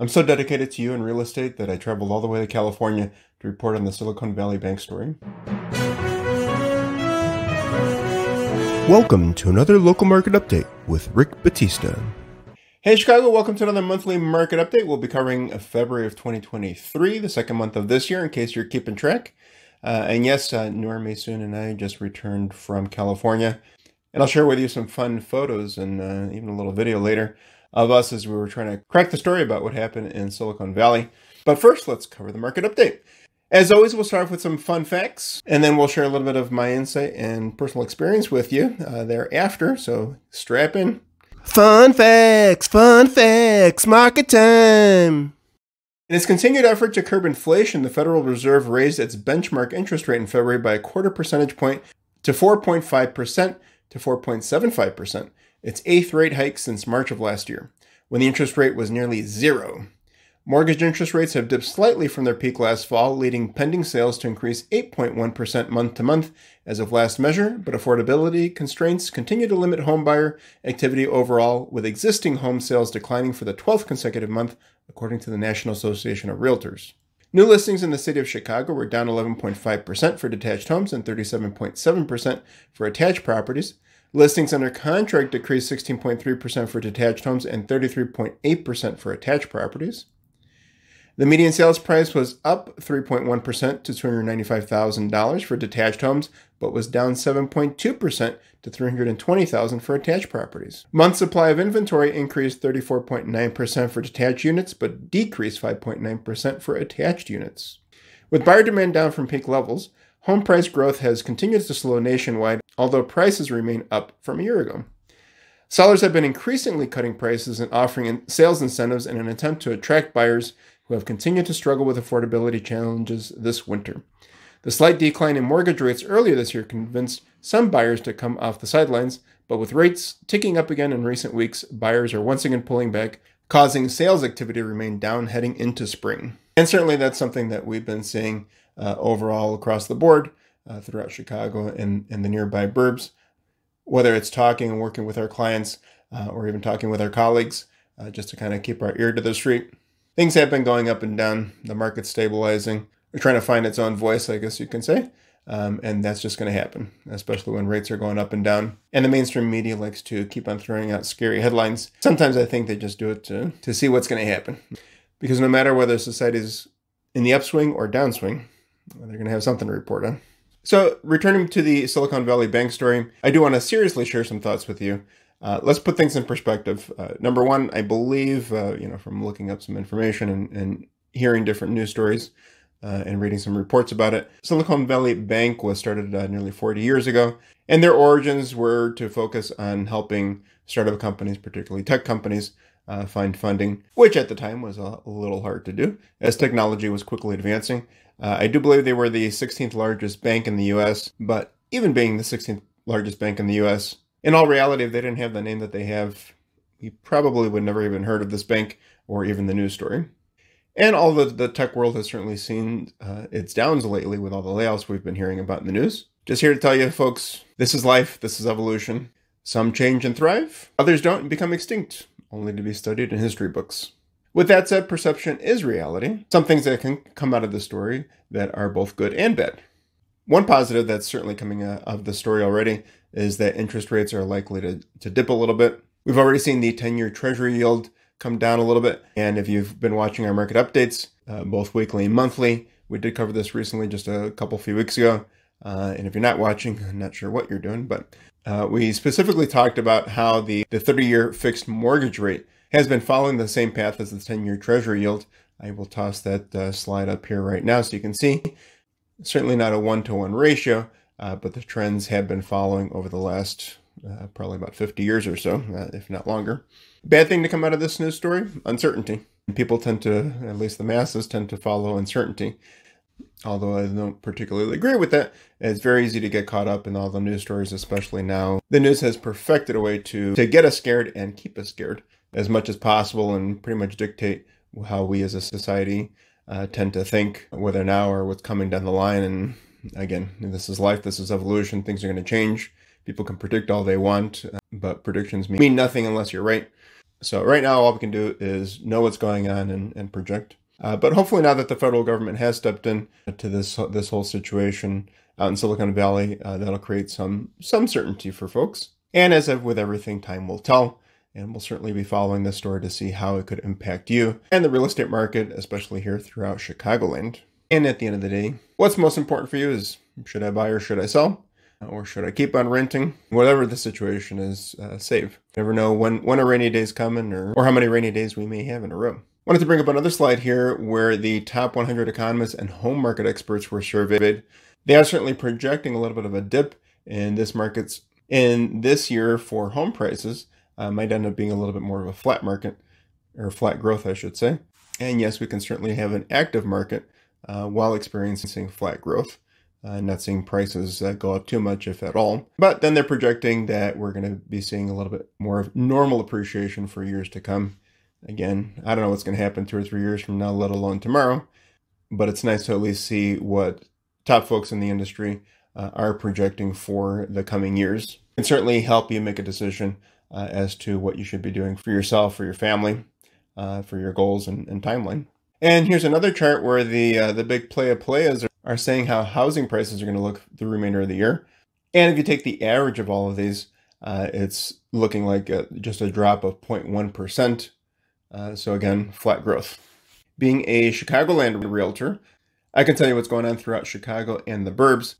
I'm so dedicated to you in real estate that I traveled all the way to California to report on the Silicon Valley Bank story. Welcome to another local market update with Rick Batista. Hey Chicago, welcome to another monthly market update. We'll be covering February of 2023, the second month of this year, in case you're keeping track. And yes, Norm Mason and I just returned from California. And I'll share with you some fun photos and even a little video later of us as we were trying to crack the story about what happened in Silicon Valley. But first, let's cover the market update. As always, we'll start off with some fun facts, and then we'll share a little bit of my insight and personal experience with you thereafter, so strap in. Fun facts, market time. In its continued effort to curb inflation, the Federal Reserve raised its benchmark interest rate in February by a quarter percentage point to 4.5% to 4.75%, its eighth rate hike since March of last year, when the interest rate was nearly zero. Mortgage interest rates have dipped slightly from their peak last fall, leading pending sales to increase 8.1% month to month as of last measure, but affordability constraints continue to limit homebuyer activity overall, with existing home sales declining for the 12th consecutive month, according to the National Association of Realtors. New listings in the city of Chicago were down 11.5% for detached homes and 37.7% for attached properties. Listings under contract decreased 16.3% for detached homes and 33.8% for attached properties. The median sales price was up 3.1% to $295,000 for detached homes, but was down 7.2% to $320,000 for attached properties. Month supply of inventory increased 34.9% for detached units, but decreased 5.9% for attached units. With buyer demand down from peak levels, home price growth has continued to slow nationwide, although prices remain up from a year ago. Sellers have been increasingly cutting prices and offering sales incentives in an attempt to attract buyers who have continued to struggle with affordability challenges this winter. The slight decline in mortgage rates earlier this year convinced some buyers to come off the sidelines, but with rates ticking up again in recent weeks, buyers are once again pulling back, causing sales activity to remain down heading into spring. And certainly that's something that we've been seeing overall across the board throughout Chicago and the nearby Burbs, whether it's talking and working with our clients or even talking with our colleagues, just to kind of keep our ear to the street. Things have been going up and down. The market's stabilizing. We're trying to find its own voice, I guess you can say. And that's just going to happen, especially when rates are going up and down. And the mainstream media likes to keep on throwing out scary headlines. Sometimes I think they just do it to see what's going to happen. Because no matter whether society's in the upswing or downswing, they're going to have something to report on. So returning to the Silicon Valley Bank story, I do want to seriously share some thoughts with you. Let's put things in perspective. Number one, I believe, from looking up some information and hearing different news stories and reading some reports about it, Silicon Valley Bank was started nearly 40 years ago, and their origins were to focus on helping startup companies, particularly tech companies, find funding, which at the time was a little hard to do, as technology was quickly advancing. I do believe they were the 16th largest bank in the U.S., but even being the 16th largest bank in the U.S., in all reality, if they didn't have the name that they have, you probably would never even heard of this bank or even the news story. And although the tech world has certainly seen its downs lately with all the layoffs we've been hearing about in the news, just here to tell you, folks, this is life, this is evolution. Some change and thrive, others don't and become extinct, only to be studied in history books. With that said, perception is reality. Some things that can come out of the story that are both good and bad. One positive that's certainly coming out of the story already is that interest rates are likely to dip a little bit. We've already seen the 10-year Treasury yield come down a little bit. And if you've been watching our market updates, both weekly and monthly, we did cover this recently just a few weeks ago. And if you're not watching, I'm not sure what you're doing, but we specifically talked about how the 30-year fixed mortgage rate has been following the same path as the 10-year Treasury yield. I will toss that slide up here right now so you can see. Certainly not a 1-to-1 ratio, but the trends have been following over the last probably about 50 years or so, if not longer. Bad thing to come out of this news story, uncertainty. People tend to, at least the masses, tend to follow uncertainty. Although I don't particularly agree with that, it's very easy to get caught up in all the news stories, especially now. The news has perfected a way to get us scared and keep us scared as much as possible and pretty much dictate how we as a society tend to think, whether now or what's coming down the line. And again, this is life, this is evolution, things are going to change. People can predict all they want, but predictions mean nothing unless you're right. So right now, all we can do is know what's going on and project. But hopefully now that the federal government has stepped in to this whole situation out in Silicon Valley, that'll create some certainty for folks. And as with everything, time will tell. And we'll certainly be following this story to see how it could impact you and the real estate market, especially here throughout Chicagoland. And at the end of the day, what's most important for you is, should I buy or should I sell? Or should I keep on renting? Whatever the situation is, save. Never know when a rainy day's coming or how many rainy days we may have in a row. Wanted to bring up another slide here where the top 100 economists and home market experts were surveyed. They are certainly projecting a little bit of a dip in this year for home prices. Might end up being a little bit more of a flat market, or flat growth, I should say. And yes, we can certainly have an active market while experiencing flat growth. Not seeing prices go up too much, if at all. But then they're projecting that we're going to be seeing a little bit more of normal appreciation for years to come. Again, I don't know what's going to happen 2 or 3 years from now, let alone tomorrow. But it's nice to at least see what top folks in the industry are projecting for the coming years. It can certainly help you make a decision as to what you should be doing for yourself, for your family, for your goals and timeline. And here's another chart where the big players are saying how housing prices are going to look the remainder of the year. And if you take the average of all of these, it's looking like just a drop of 0.1%. So again, flat growth. Being a Chicagoland realtor, I can tell you what's going on throughout Chicago and the Burbs.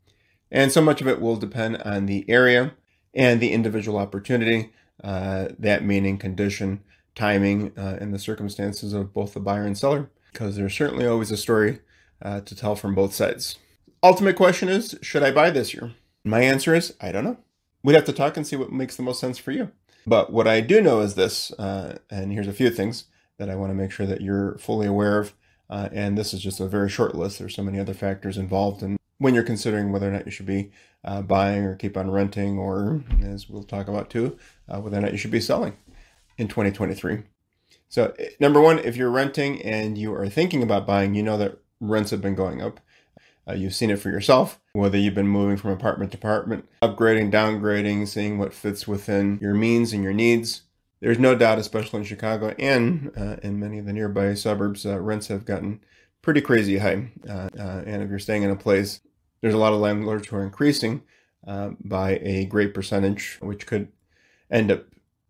And so much of it will depend on the area and the individual opportunity, that meaning condition, timing, and the circumstances of both the buyer and seller, because there's certainly always a story to tell from both sides. Ultimate question is, should I buy this year? My answer is, I don't know. We'd have to talk and see what makes the most sense for you. But what I do know is this, and here's a few things that I want to make sure that you're fully aware of. And this is just a very short list. There's so many other factors involved in when you're considering whether or not you should be buying or keep on renting, or, as we'll talk about too, whether or not you should be selling in 2023. So number one, if you're renting and you are thinking about buying, you know that rents have been going up. You've seen it for yourself, whether you've been moving from apartment to apartment, upgrading, downgrading, seeing what fits within your means and your needs. There's no doubt, especially in Chicago and in many of the nearby suburbs, rents have gotten pretty crazy high. And if you're staying in a place, there's a lot of landlords who are increasing by a great percentage, which could end up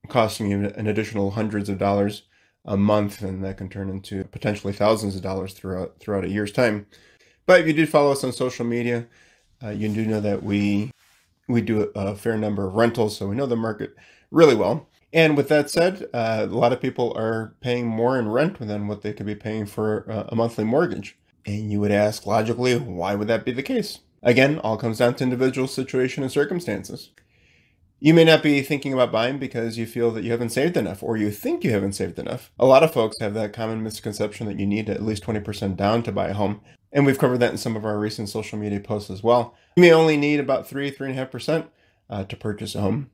costing you an additional hundreds of dollars a month, and that can turn into potentially thousands of dollars throughout a year's time. But if you did follow us on social media, you do know that we do a fair number of rentals, so we know the market really well. And with that said, a lot of people are paying more in rent than what they could be paying for a monthly mortgage. And you would ask, logically, why would that be the case? Again, all comes down to individual situation and circumstances. You may not be thinking about buying because you feel that you haven't saved enough, or you think you haven't saved enough. A lot of folks have that common misconception that you need at least 20% down to buy a home. And we've covered that in some of our recent social media posts as well. You may only need about 3.5% to purchase a home.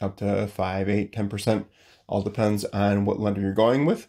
Up to 5, 8, 10%. All depends on what lender you're going with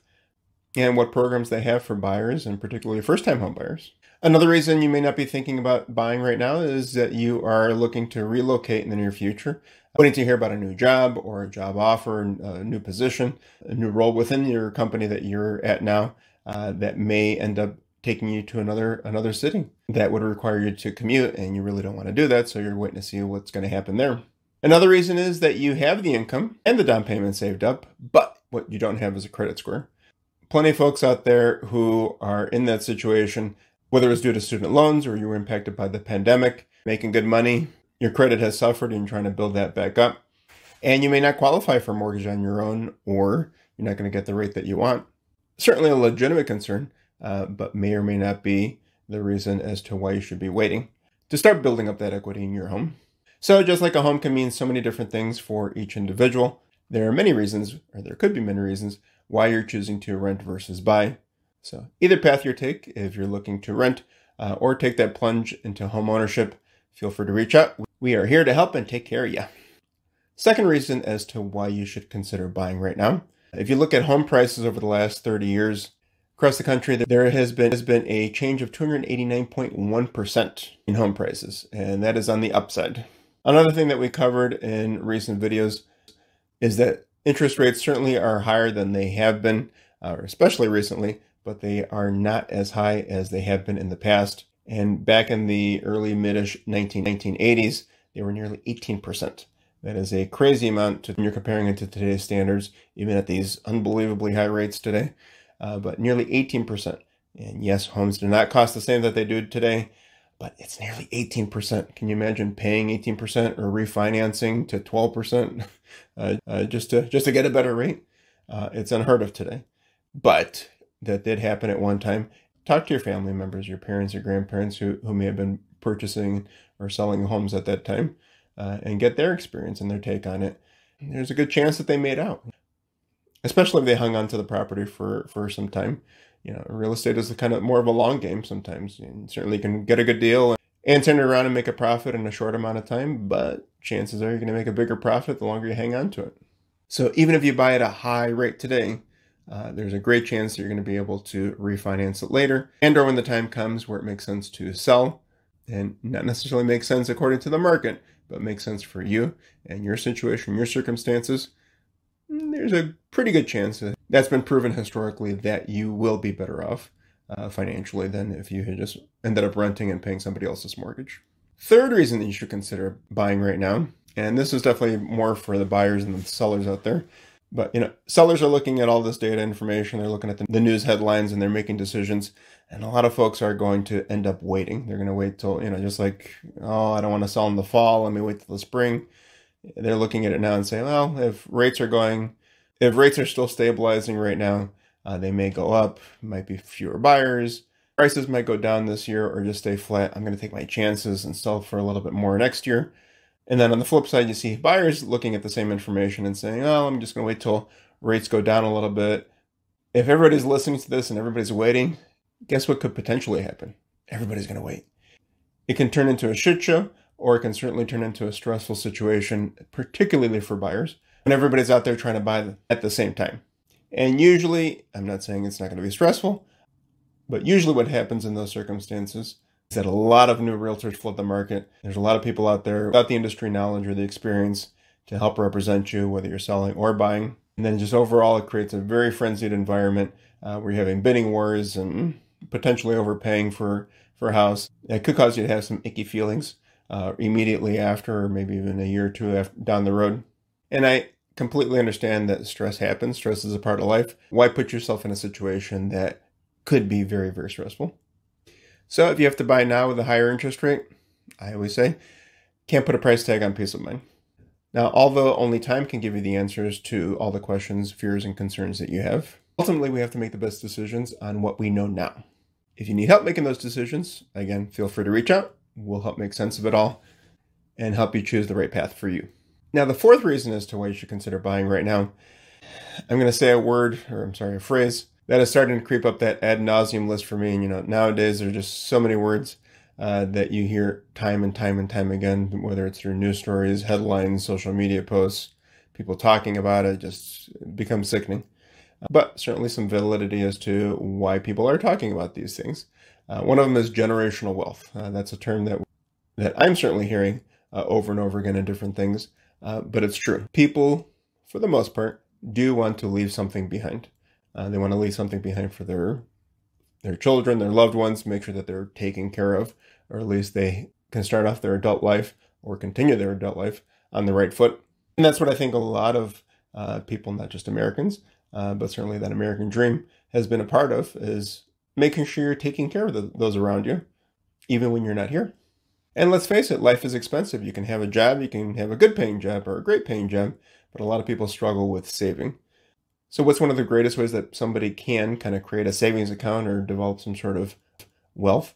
and what programs they have for buyers, and particularly first-time home buyers. Another reason you may not be thinking about buying right now is that you are looking to relocate in the near future, waiting to hear about a new job or a job offer, a new position, a new role within your company that you're at now that may end up taking you to another city that would require you to commute, and you really don't want to do that, so you're waiting to see what's going to happen there. Another reason is that you have the income and the down payment saved up, but what you don't have is a credit score. Plenty of folks out there who are in that situation, whether it's due to student loans or you were impacted by the pandemic, making good money, your credit has suffered and you're trying to build that back up, and you may not qualify for a mortgage on your own, or you're not going to get the rate that you want. Certainly a legitimate concern, but may or may not be the reason as to why you should be waiting to start building up that equity in your home. So just like a home can mean so many different things for each individual, there are many reasons, or there could be many reasons, why you're choosing to rent versus buy. So either path you take, if you're looking to rent or take that plunge into home ownership, feel free to reach out. We are here to help and take care of you. Second reason as to why you should consider buying right now. If you look at home prices over the last 30 years, across the country, there has been a change of 289.1% in home prices, and that is on the upside. Another thing that we covered in recent videos is that Interest rates certainly are higher than they have been, especially recently, but they are not as high as they have been in the past. And back in the early mid-ish 1980s, they were nearly 18%. That is a crazy amount when you're comparing it to today's standards, even at these unbelievably high rates today, but nearly 18%. And yes, homes do not cost the same that they do today, but it's nearly 18%. Can you imagine paying 18% or refinancing to 12% just to get a better rate? It's unheard of today, but that did happen at one time. Talk to your family members, your parents, your grandparents who may have been purchasing or selling homes at that time, and get their experience and their take on it. There's a good chance that they made out, especially if they hung on to the property for some time. Real estate is kind of more of a long game sometimes. And certainly you can get a good deal and turn it around and make a profit in a short amount of time, but chances are you're going to make a bigger profit the longer you hang on to it. So even if you buy at a high rate today, there's a great chance that you're going to be able to refinance it later, and or when the time comes where it makes sense to sell, and not necessarily make sense according to the market, but makes sense for you and your situation, your circumstances. There's a pretty good chance that's been proven historically that you will be better off financially than if you had just ended up renting and paying somebody else's mortgage. Third reason that you should consider buying right now, and this is definitely more for the buyers and the sellers out there, but sellers are looking at all this data information, they're looking at the news headlines, and they're making decisions, and a lot of folks are going to end up waiting. They're going to wait till, just like, oh, I don't want to sell in the fall, let me wait till the spring. They're looking at it now and say, well, if rates are still stabilizing right now, they may go up, might be fewer buyers, prices might go down this year or just stay flat. I'm going to take my chances and sell for a little bit more next year. And then on the flip side, you see buyers looking at the same information and saying, oh, I'm just going to wait till rates go down a little bit. If everybody's listening to this and everybody's waiting, guess what could potentially happen? Everybody's going to wait. It can turn into a shit show, or it can certainly turn into a stressful situation, particularly for buyers, when everybody's out there trying to buy at the same time. And usually, I'm not saying it's not going to be stressful, but usually what happens in those circumstances is that a lot of new realtors flood the market. There's a lot of people out there without the industry knowledge or the experience to help represent you, whether you're selling or buying. And then just overall, it creates a very frenzied environment where you're having bidding wars and potentially overpaying for a house. It could cause you to have some icky feelings immediately after, or maybe even a year or two down the road. And I completely understand that stress happens. Stress is a part of life. Why put yourself in a situation that could be very, very stressful? So if you have to buy now with a higher interest rate, I always say, can't put a price tag on peace of mind. Now, although only time can give you the answers to all the questions, fears, and concerns that you have, ultimately we have to make the best decisions on what we know now. If you need help making those decisions, again, feel free to reach out. We'll help make sense of it all and help you choose the right path for you. Now, the fourth reason as to why you should consider buying right now, I'm going to say a phrase that is starting to creep up that ad nauseum list for me. And, nowadays there are just so many words that you hear time and time and time again, whether it's through news stories, headlines, social media posts, people talking about it, just becomes sickening. But certainly some validity as to why people are talking about these things. One of them is generational wealth. That's a term that I'm certainly hearing over and over again in different things, but it's true. People, for the most part, do want to leave something behind. They want to leave something behind for their children, their loved ones, make sure that they're taken care of, or at least they can start off their adult life or continue their adult life on the right foot. And that's what I think a lot of people, not just Americans, but certainly that American dream has been a part of, is making sure you're taking care of those around you, even when you're not here. And let's face it, life is expensive. You can have a job, you can have a good paying job or a great paying job, but a lot of people struggle with saving. So what's one of the greatest ways that somebody can kind of create a savings account or develop some sort of wealth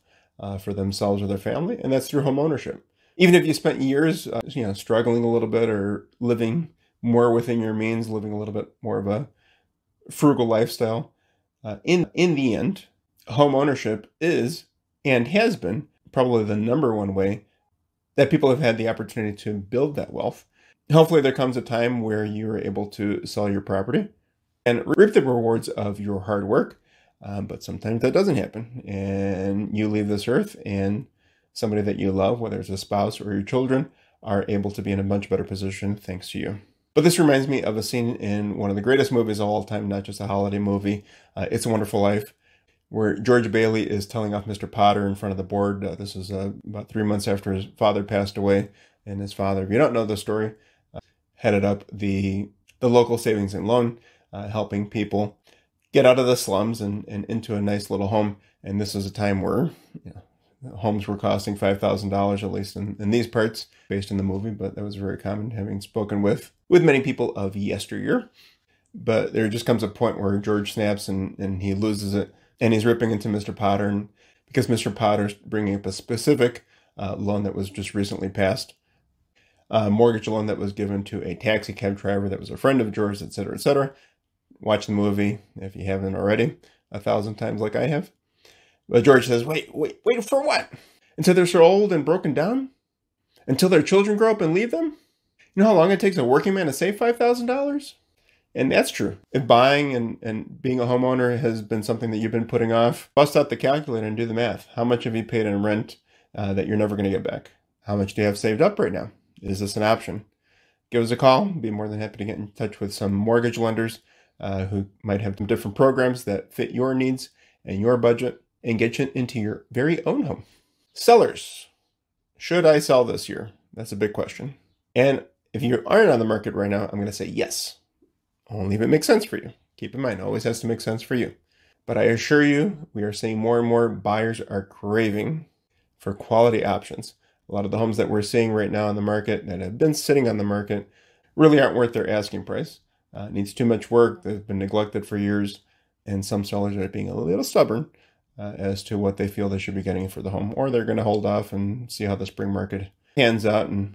for themselves or their family? And that's through home ownership. Even if you spent years, struggling a little bit or living more within your means, living a little bit more of a frugal lifestyle, in the end, home ownership is and has been probably the number one way that people have had the opportunity to build that wealth. Hopefully there comes a time where you are able to sell your property and reap the rewards of your hard work. But sometimes that doesn't happen and you leave this earth and somebody that you love, whether it's a spouse or your children, are able to be in a much better position thanks to you. But this reminds me of a scene in one of the greatest movies of all time, not just a holiday movie, It's a Wonderful Life, where George Bailey is telling off Mr. Potter in front of the board. This is about 3 months after his father passed away. And his father, if you don't know the story, headed up the local savings and loan, helping people get out of the slums and into a nice little home. And this is a time where homes were costing $5,000, at least in these parts, based in the movie. But that was very common, having spoken with many people of yesteryear. But there just comes a point where George snaps and he loses it. And he's ripping into Mr. Potter, and because Mr. Potter's bringing up a specific loan that was just recently passed, a mortgage loan that was given to a taxi cab driver that was a friend of George, etc., etc. Watch the movie if you haven't already 1,000 times like I have. But George says, wait for what? Until they're so old and broken down? Until their children grow up and leave them? You know how long it takes a working man to save $5,000? And that's true. If buying and being a homeowner has been something that you've been putting off, bust out the calculator and do the math. How much have you paid in rent that you're never going to get back? How much do you have saved up right now? Is this an option? Give us a call. Be more than happy to get in touch with some mortgage lenders who might have some different programs that fit your needs and your budget and get you into your very own home. Sellers, should I sell this year? That's a big question. And if you aren't on the market right now, I'm going to say yes. Only if it makes sense for you. Keep in mind, it always has to make sense for you. But I assure you, we are seeing more and more buyers are craving for quality options. A lot of the homes that we're seeing right now on the market that have been sitting on the market really aren't worth their asking price. It needs too much work. They've been neglected for years. And some sellers are being a little stubborn as to what they feel they should be getting for the home. Or they're going to hold off and see how the spring market pans out. And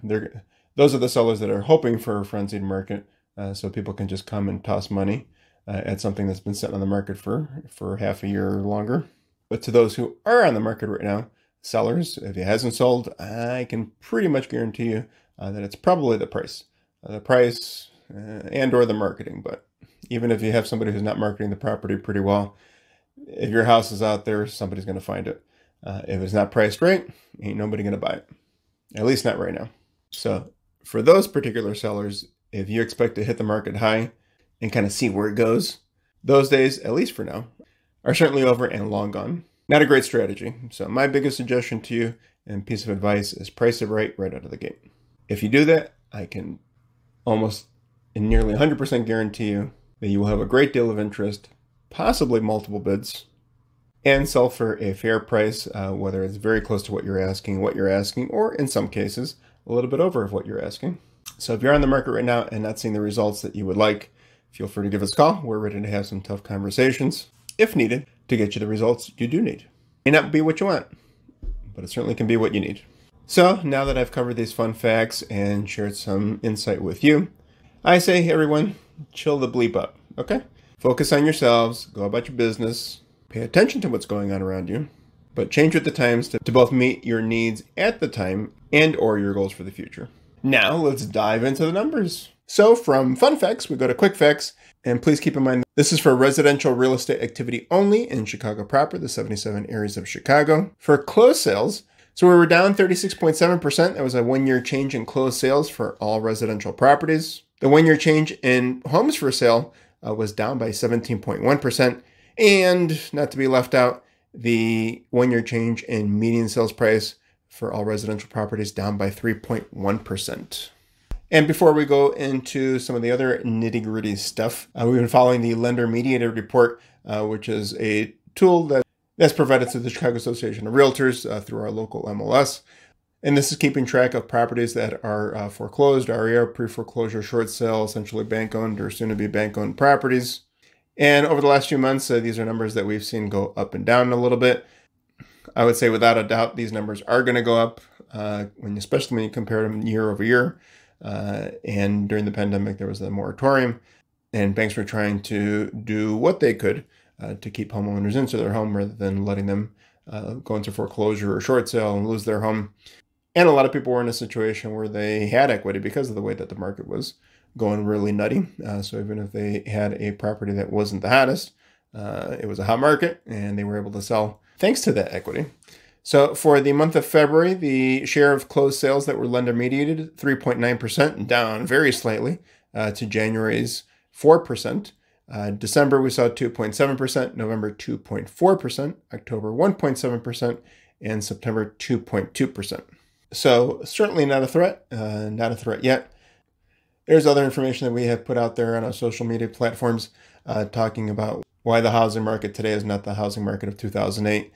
those are the sellers that are hoping for a frenzied market so people can just come and toss money at something that's been sitting on the market for half a year or longer. But to those who are on the market right now, sellers, if it hasn't sold, I can pretty much guarantee you that it's probably the price. And or the marketing. But even if you have somebody who's not marketing the property pretty well, if your house is out there, somebody's going to find it. If it's not priced right, ain't nobody going to buy it. At least not right now. So for those particular sellers, if you expect to hit the market high and kind of see where it goes, those days, at least for now, are certainly over and long gone. Not a great strategy. So my biggest suggestion to you and piece of advice is price it right out of the gate. If you do that, I can almost and nearly 100% guarantee you that you will have a great deal of interest, possibly multiple bids, and sell for a fair price, whether it's very close to what you're asking, or in some cases, a little bit over of what you're asking. So if you're on the market right now and not seeing the results that you would like, feel free to give us a call. We're ready to have some tough conversations, if needed, to get you the results you do need. It may not be what you want, but it certainly can be what you need. So now that I've covered these fun facts and shared some insight with you, I say, everyone, chill the bleep up, okay? Focus on yourselves, go about your business, pay attention to what's going on around you, but change with the times to both meet your needs at the time and or your goals for the future. Now let's dive into the numbers. So from fun facts, we go to quick facts, and please keep in mind this is for residential real estate activity only in Chicago proper, the 77 areas of Chicago. For closed sales, so we were down 36.7%. That was a one-year change in closed sales for all residential properties. The one-year change in homes for sale was down by 17.1%. And not to be left out, the one-year change in median sales price for all residential properties down by 3.1%. And before we go into some of the other nitty-gritty stuff, we've been following the Lender Mediated Report, which is a tool that's provided to the Chicago Association of Realtors through our local MLS. And this is keeping track of properties that are foreclosed, REO, pre-foreclosure, short sale, essentially bank-owned or soon-to-be bank-owned properties. And over the last few months, these are numbers that we've seen go up and down a little bit. I would say without a doubt, these numbers are going to go up, especially when you compare them year over year. And during the pandemic, there was a moratorium, and banks were trying to do what they could to keep homeowners into their home rather than letting them go into foreclosure or short sale and lose their home. And a lot of people were in a situation where they had equity because of the way that the market was going really nutty. So even if they had a property that wasn't the hottest, it was a hot market and they were able to sell thanks to that equity. So for the month of February, the share of closed sales that were lender mediated, 3.9%, down very slightly to January's 4%. December, we saw 2.7%, November 2.4%, October 1.7%, and September 2.2%. So certainly not a threat, yet. There's other information that we have put out there on our social media platforms talking about why the housing market today is not the housing market of 2008.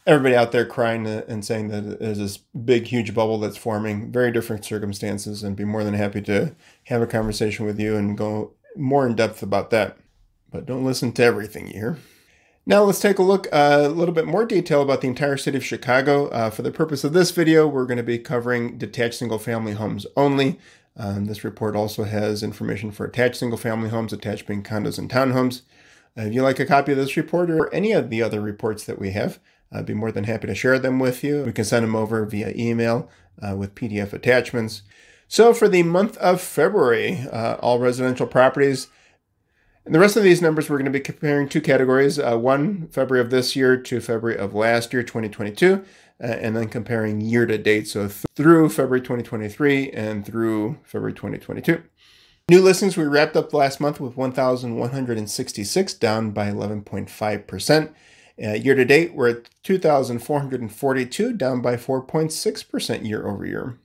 Everybody out there crying and saying that there's this big, huge bubble that's forming, very different circumstances, and be more than happy to have a conversation with you and go more in depth about that. But don't listen to everything you hear. Now let's take a look a little bit more detail about the entire city of Chicago. For the purpose of this video, we're going to be covering detached single-family homes only. This report also has information for attached single-family homes, attached being condos and townhomes. If you'd like a copy of this report or any of the other reports that we have, I'd be more than happy to share them with you. We can send them over via email with PDF attachments. So for the month of February, all residential properties, and the rest of these numbers, we're going to be comparing two categories. One, February of this year to February of last year, 2022, and then comparing year to date, so through February 2023 and through February 2022. New listings, we wrapped up last month with 1,166, down by 11.5%. Year to date, we're at 2,442, down by 4.6% year over year.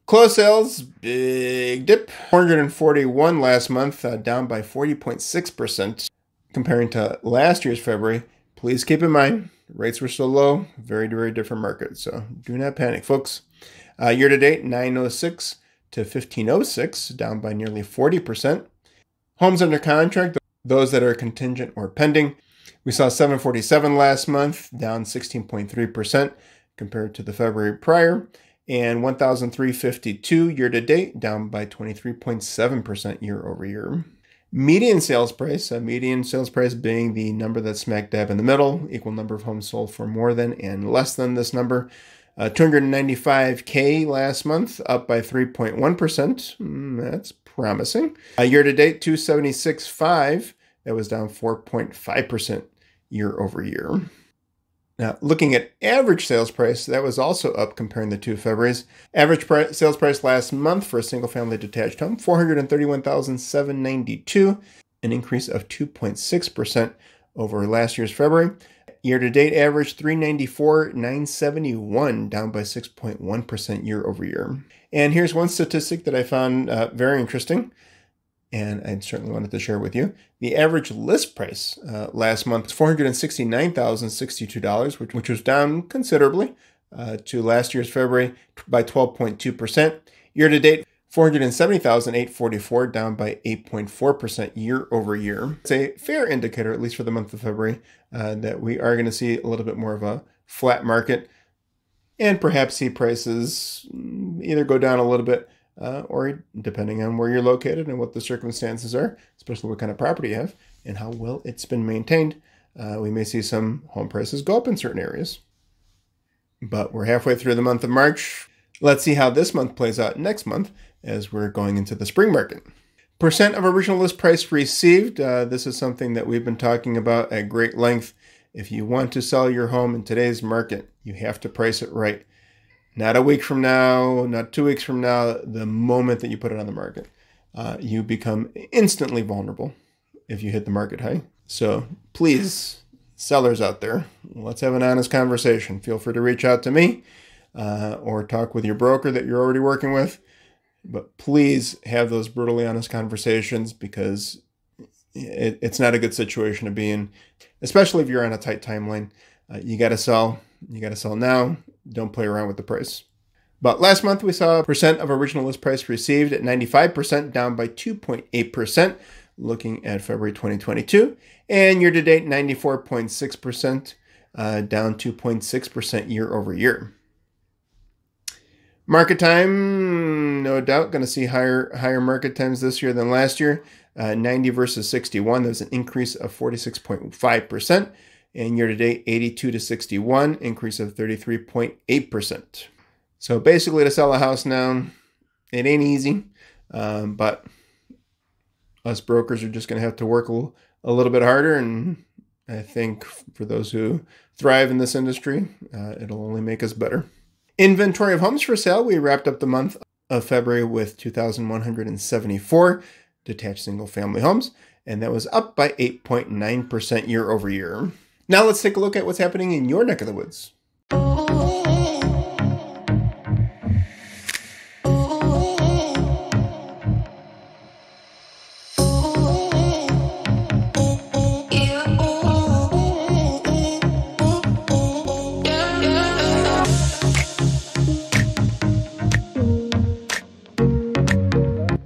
Closed sales, big dip, 441 last month, down by 40.6% comparing to last year's February. Please keep in mind, rates were so low, very, very different market, so do not panic, folks. Year to date, 906 to 1506, down by nearly 40%. Homes under contract, those that are contingent or pending, we saw 747 last month, down 16.3% compared to the February prior, and 1,352 year to date, down by 23.7% year over year. Median sales price being the number that's smack dab in the middle, equal number of homes sold for more than and less than this number. 295K last month, up by 3.1%. That's promising. Year to date, 276.5. That was down 4.5% year over year. Now, looking at average sales price, that was also up comparing the two Februarys. Average sales price last month for a single-family detached home, $431,792, an increase of 2.6% over last year's February. Year-to-date average, $394,971, down by 6.1% year over year. And here's one statistic that I found very interesting, and I certainly wanted to share with you. The average list price last month was $469,062, which was down considerably to last year's February by 12.2%. Year-to-date, $470,844, down by 8.4% year over year. It's a fair indicator, at least for the month of February, that we are going to see a little bit more of a flat market and perhaps see prices either go down a little bit or depending on where you're located and what the circumstances are, especially what kind of property you have and how well it's been maintained, we may see some home prices go up in certain areas. But we're halfway through the month of March. Let's see how this month plays out next month as we're going into the spring market. Percent of original list price received. This is something that we've been talking about at great length. If you want to sell your home in today's market, you have to price it right. Not a week from now, not 2 weeks from now, the moment that you put it on the market. You become instantly vulnerable if you hit the market high. So please, sellers out there, let's have an honest conversation. Feel free to reach out to me or talk with your broker that you're already working with. But please have those brutally honest conversations because it's not a good situation to be in, especially if you're on a tight timeline. You got to sell. You got to sell now. Don't play around with the price. But last month we saw percent of original list price received at 95%, down by 2.8%, looking at February 2022. And year to date, 94.6%, down 2.6% year over year. Market time, no doubt, going to see higher market times this year than last year. 90 versus 61, there's an increase of 46.5%. And year-to-date, 82 to 61, increase of 33.8%. So basically, to sell a house now, it ain't easy. But us brokers are just going to have to work a little bit harder. And I think for those who thrive in this industry, it'll only make us better. Inventory of homes for sale, we wrapped up the month of February with 2,174 detached single-family homes, and that was up by 8.9% year over year. Now let's take a look at what's happening in your neck of the woods.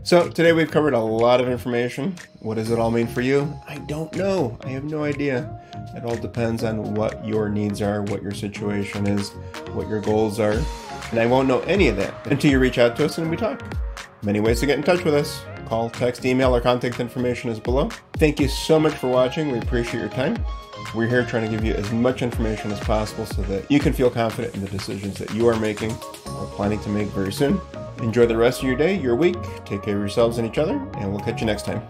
So today we've covered a lot of information. What does it all mean for you? I don't know. I have no idea. It all depends on what your needs are, what your situation is, what your goals are. And I won't know any of that until you reach out to us and we talk. Many ways to get in touch with us. Call, text, email, or contact information is below. Thank you so much for watching. We appreciate your time. We're here trying to give you as much information as possible so that you can feel confident in the decisions that you are making or planning to make very soon. Enjoy the rest of your day, your week. Take care of yourselves and each other, and we'll catch you next time.